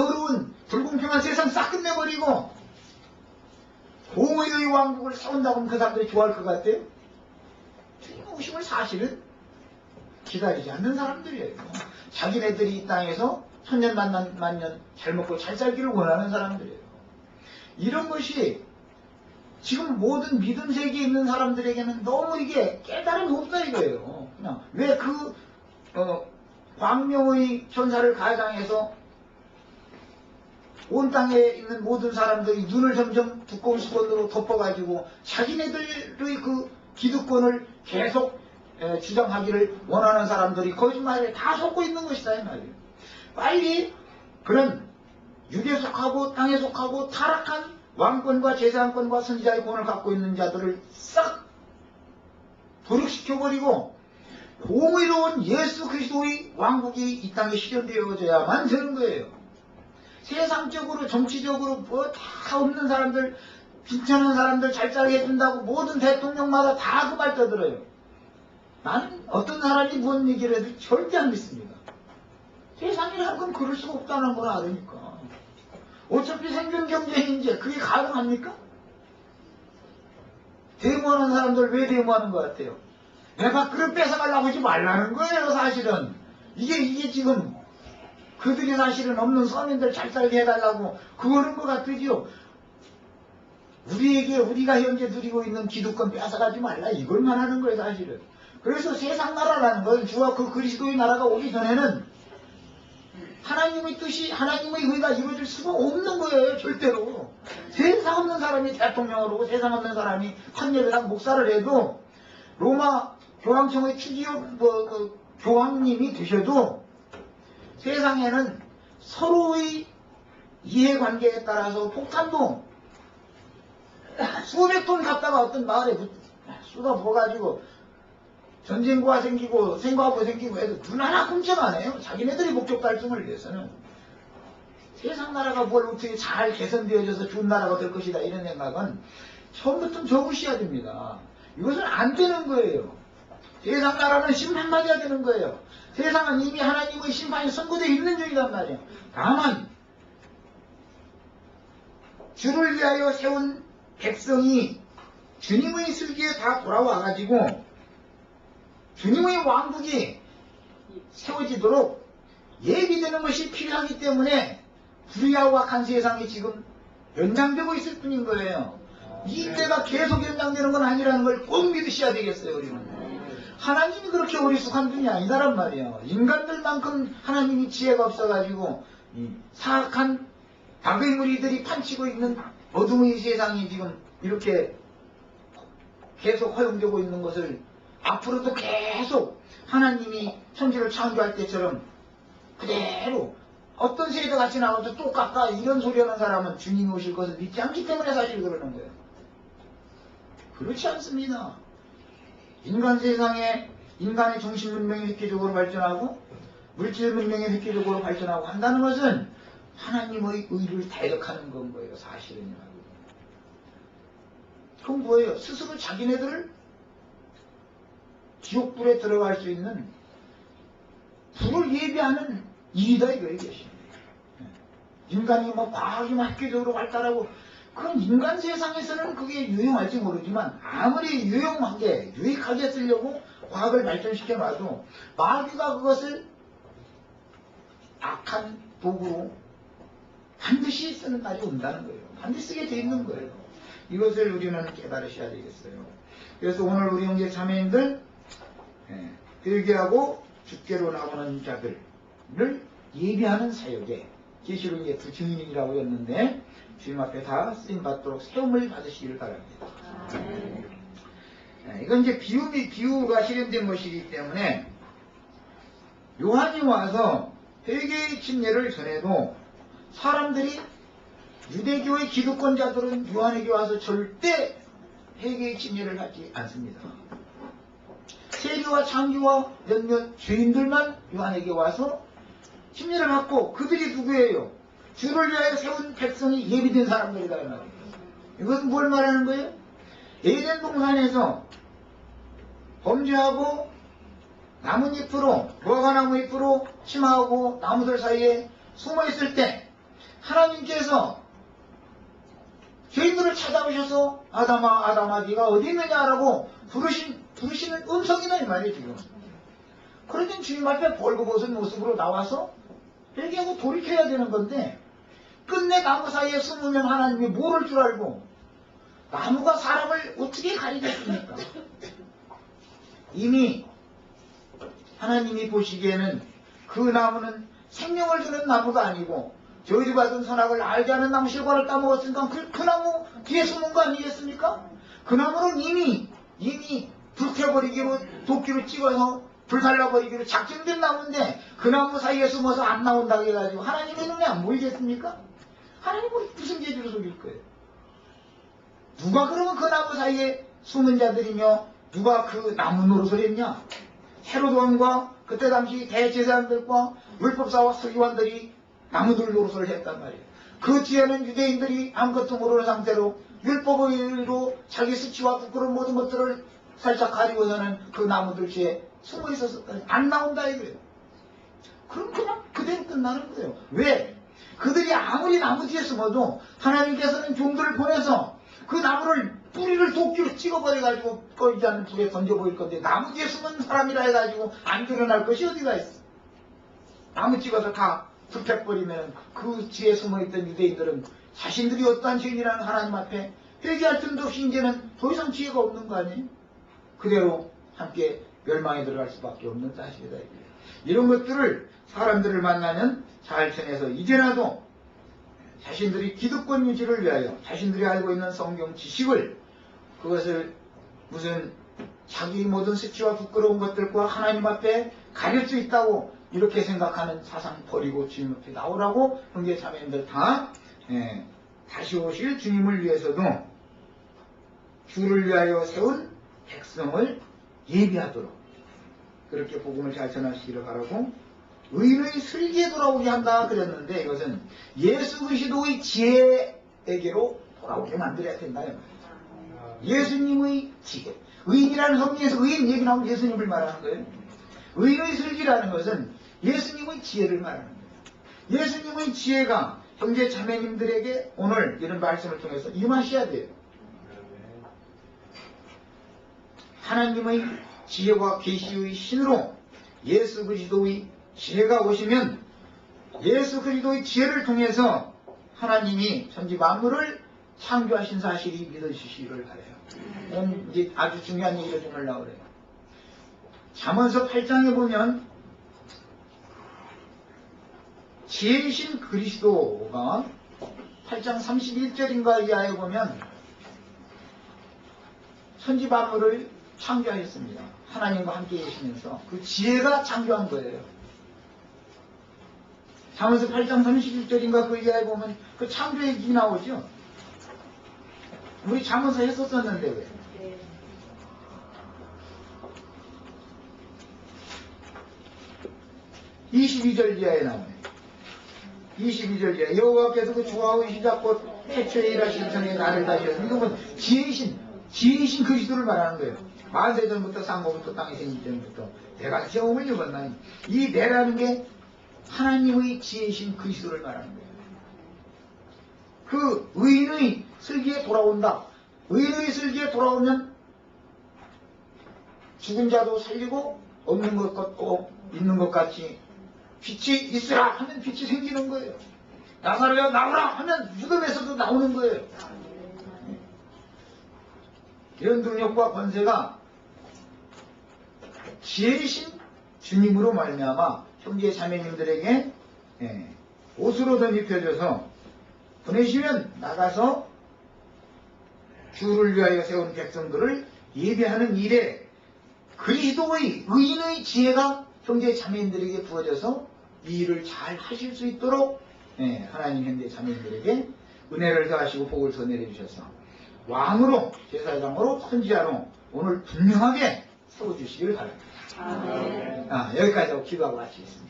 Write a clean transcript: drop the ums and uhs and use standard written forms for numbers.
더러운 불공평한 세상 싹 끝내버리고 공의의 왕국을 세운다고 하면 그 사람들이 좋아할 것 같아요? 주님 오심을 사실은 기다리지 않는 사람들이에요. 자기네들이 이 땅에서 천년만년 잘 먹고 잘 살기를 원하는 사람들이에요. 이런 것이 지금 모든 믿음 세계에 있는 사람들에게는 너무 이게 깨달음이 없다 이거예요. 그냥 왜 그 광명의 천사를 가장해서 온 땅에 있는 모든 사람들이 눈을 점점 두꺼운 수건으로 덮어가지고 자기네들의 그 기득권을 계속 주장하기를 원하는 사람들이 거짓말에 다 속고 있는 것이다 이 말이에요. 빨리 그런 육에 속하고 땅에 속하고 타락한 왕권과 제사장권과 선지자의 권을 갖고 있는 자들을 싹 도륙시켜버리고 공의로운 예수 그리스도의 왕국이 이 땅에 실현되어져야만 되는 거예요. 세상적으로 정치적으로 뭐 다 없는 사람들, 괜찮은 사람들 잘 살게 해준다고 모든 대통령마다 다 그 말 떠들어요. 나는 어떤 사람이 뭔 얘기를 해도 절대 안 믿습니다. 세상이라는 건 그럴 수가 없다는 걸 알으니까. 어차피 생존 경쟁인지 그게 가능합니까? 데모하는 사람들 왜 데모하는 것 같아요? 내 밥그릇 뺏어가려고 하지 말라는 거예요 사실은. 이게 지금 그들이 사실은 없는 서민들 잘 살게 해달라고 그러는 것 같으죠. 우리가 현재 누리고 있는 기득권 뺏어가지 말라 이걸만 하는 거예요 사실은. 그래서 세상 나라라는 건 주와 그 그리스도의 나라가 오기 전에는 하나님의 뜻이 하나님의 의가 이루어질 수가 없는 거예요 절대로. 세상 없는 사람이 대통령을 오고 세상 없는 사람이 판례배랑 목사를 해도 로마 교황청의 추기호 교황님이 되셔도 세상에는 서로의 이해관계에 따라서 폭탄도 수백 톤 갖다가 어떤 마을에 쏟아 부어가지고 전쟁과 생기고 생과부 생기고 해도 눈 하나 끔찍 안 해요. 자기네들이 목적 달성을 위해서는. 세상 나라가 뭘 어떻게 잘 개선되어져서 좋은 나라가 될 것이다 이런 생각은 처음부터 접으셔야 됩니다. 이것은 안 되는 거예요. 세상 나라는 심판받아야 되는 거예요. 세상은 이미 하나님의 심판이 선고되어 있는 중이란 말이에요. 다만 주를 위하여 세운 백성이 주님의 슬기에 다 돌아와가지고 주님의 왕국이 세워지도록 예비되는 것이 필요하기 때문에 불의하고 악한 세상이 지금 연장되고 있을 뿐인 거예요. 이 때가 계속 연장되는 건 아니라는 걸 꼭 믿으셔야 되겠어요. 우리는 하나님이 그렇게 어리숙한 분이 아니다란 말이에요. 인간들만큼 하나님이 지혜가 없어가지고 사악한 악의 무리들이 판치고 있는 어둠의 세상이 지금 이렇게 계속 허용되고 있는 것을 앞으로도 계속 하나님이 천지를 창조할 때처럼 그대로 어떤 세대 같이 나와도 똑같다 이런 소리 하는 사람은 주님이 오실 것을 믿지 않기 때문에 사실 그러는 거예요. 그렇지 않습니다. 인간 세상에 인간의 정신 문명이 획기적으로 발전하고 물질 문명이 획기적으로 발전하고 한다는 것은 하나님의 의를 대적하는 건 거예요. 사실은. 그건 뭐예요? 스스로 자기네들을 지옥불에 들어갈 수 있는 불을 예비하는 일이다 이거예요. 인간이 뭐 과학이 막 획기적으로 발달하고 그건 인간 세상에서는 그게 유용할지 모르지만 아무리 유용하게 유익하게 쓰려고 과학을 발전시켜 놔도 마귀가 그것을 악한 도구로 반드시 쓰는 날이 온다는 거예요. 반드시 쓰게 돼 있는 거예요. 이것을 우리는 깨달으셔야 되겠어요. 그래서 오늘 우리 형제 자매님들 회개하고 주께로 나오는 자들을 예비하는 사역에 계시록 두 증인이라고 했는데 주님 앞에 다 쓰임받도록 세움을 받으시기를 바랍니다. 이건 이제 비유가 실현된 것이기 때문에 요한이 와서 회개의 침례를 전해도 사람들이 유대교의 기득권자들은 요한에게 와서 절대 회개의 침례를 받지 않습니다. 세리와 창기와 몇몇 죄인들만 요한에게 와서 침례를 받고 그들이 누구예요? 주를 위하여 세운 백성이 예비된 사람들이다 이 말이에요. 이것은 뭘 말하는 거예요? 에덴 동산에서 범죄하고 나뭇잎으로 무화과 나무 잎으로 치마하고 나무들 사이에 숨어 있을 때 하나님께서 죄인들을 찾아오셔서 아담아 아담아 네가 어디 있느냐라고 부르시는 음성이다 이 말이에요 지금. 그러니 주님 앞에 벌거벗은 모습으로 나와서 회개하고 돌이켜야 되는 건데 끝내 나무 사이에 숨으면 하나님이 모를 줄 알고 나무가 사람을 어떻게 가리겠습니까? 이미 하나님이 보시기에는 그 나무는 생명을 주는 나무가 아니고 저주받은 선악을 알게 하는 나무 실과를 따먹었으니까 그 나무 뒤에 숨은 거 아니겠습니까? 그 나무는 이미 불태워버리기로 도끼로 찍어서 불살라버리기로 작정된 나무인데 그 나무 사이에 숨어서 안 나온다고 해가지고 하나님의 눈에 안 보이겠습니까? 하나님은 무슨 죄지로 속일 거예요? 누가 그러면 그 나무 사이에 숨은 자들이며 누가 그 나무 노릇을 했냐? 헤롯 왕과 그때 당시 대제사장들과 율법사와 서기관들이 나무들 노릇을 했단 말이에요. 그 뒤에는 유대인들이 아무것도 모르는 상태로 율법의로 자기 수치와 부끄러운 모든 것들을 살짝 가리고서는 그 나무들 뒤에 숨어 있어서 안 나온다 이거예요. 그럼 그냥 그대로 끝나는 거예요. 왜? 그들이 아무리 나무 뒤에 숨어도 하나님께서는 종들을 보내서 그 나무를 뿌리를 도끼로 찍어버려가지고 꺼지지 않는 불에 던져버릴 건데 나무 뒤에 숨은 사람이라 해가지고 안 드러날 것이 어디가 있어. 나무 찍어서 다 불태버리면 그 뒤에 숨어있던 유대인들은 자신들이 어떠한 죄인이라는 하나님 앞에 회개할 틈도 없이 이제는 더 이상 지혜가 없는 거 아니에요? 그대로 함께 멸망에 들어갈 수밖에 없는 사실이다. 이런 것들을 사람들을 만나면 잘 전해서 이제라도 자신들이 기득권 유지를 위하여 자신들이 알고 있는 성경 지식을 그것을 무슨 자기 모든 수치와 부끄러운 것들과 하나님 앞에 가릴 수 있다고 이렇게 생각하는 사상 버리고 주님 앞에 나오라고 형제 자매님들 다 다시 오실 주님을 위해서도 주를 위하여 세운 백성을 예비하도록 그렇게 복음을 잘 전하시기를 바라고 의인의 슬기에 돌아오게 한다 그랬는데 이것은 예수 그리스도의 지혜에게로 돌아오게 만들어야 된다. 예수님의 지혜. 의인이라는 성경에서 의인 얘기 나오면 예수님을 말하는 거예요. 의인의 슬기라는 것은 예수님의 지혜를 말하는 거예요. 예수님의 지혜가 형제 자매님들에게 오늘 이런 말씀을 통해서 임하셔야 돼요. 하나님의 지혜와 계시의 신으로 예수 그리스도의 지혜가 오시면 예수 그리스도의 지혜를 통해서 하나님이 천지 만물을 창조하신 사실이 믿어지시기를 바라요. 이제 아주 중요한 얘기를 좀 하려고 그래요. 잠언서 8장에 보면 지혜이신 그리스도가 8장 31절인가 이하에 보면 천지 만물을 창조하셨습니다. 하나님과 함께 계시면서 그 지혜가 창조한 거예요. 잠언서 8장 31절인가 그 이하에 보면 그 창조 얘기 나오죠. 우리 잠언서 했었었는데 왜? 22절 이하에 나오네. 22절 이하에 여호와께서 그 주하의 시작곧 태초에 일하신 전에 나를 다시 하셨으니 이건 지혜이신 그리스도를 말하는 거예요. 만세전부터 상고부터 땅이 생기기 전부터 내가 시험을 입었나니 이 내라는 게 하나님의 지혜이신 그리스도를 말하는 거예요. 그 의인의 슬기에 돌아온다. 의인의 슬기에 돌아오면 죽은 자도 살리고 없는 것 같고 있는 것 같이 빛이 있으라 하면 빛이 생기는 거예요. 나사로야 나오라 하면 무덤에서도 나오는 거예요. 이런 능력과 권세가 지혜이신 주님으로 말미암아 형제 자매님들에게 옷으로 덧입혀져서 보내시면 나가서 주를 위하여 세운 백성들을 예배하는 일에 그리스도의 의인의 지혜가 형제 자매님들에게 부어져서 이 일을 잘 하실 수 있도록 하나님 형제 자매님들에게 은혜를 더하시고 복을 더 내려주셔서 왕으로 제사장으로 선지자로 오늘 분명하게 세워주시기를 바랍니다. 여기까지 하고 기도하고 마치겠습니다.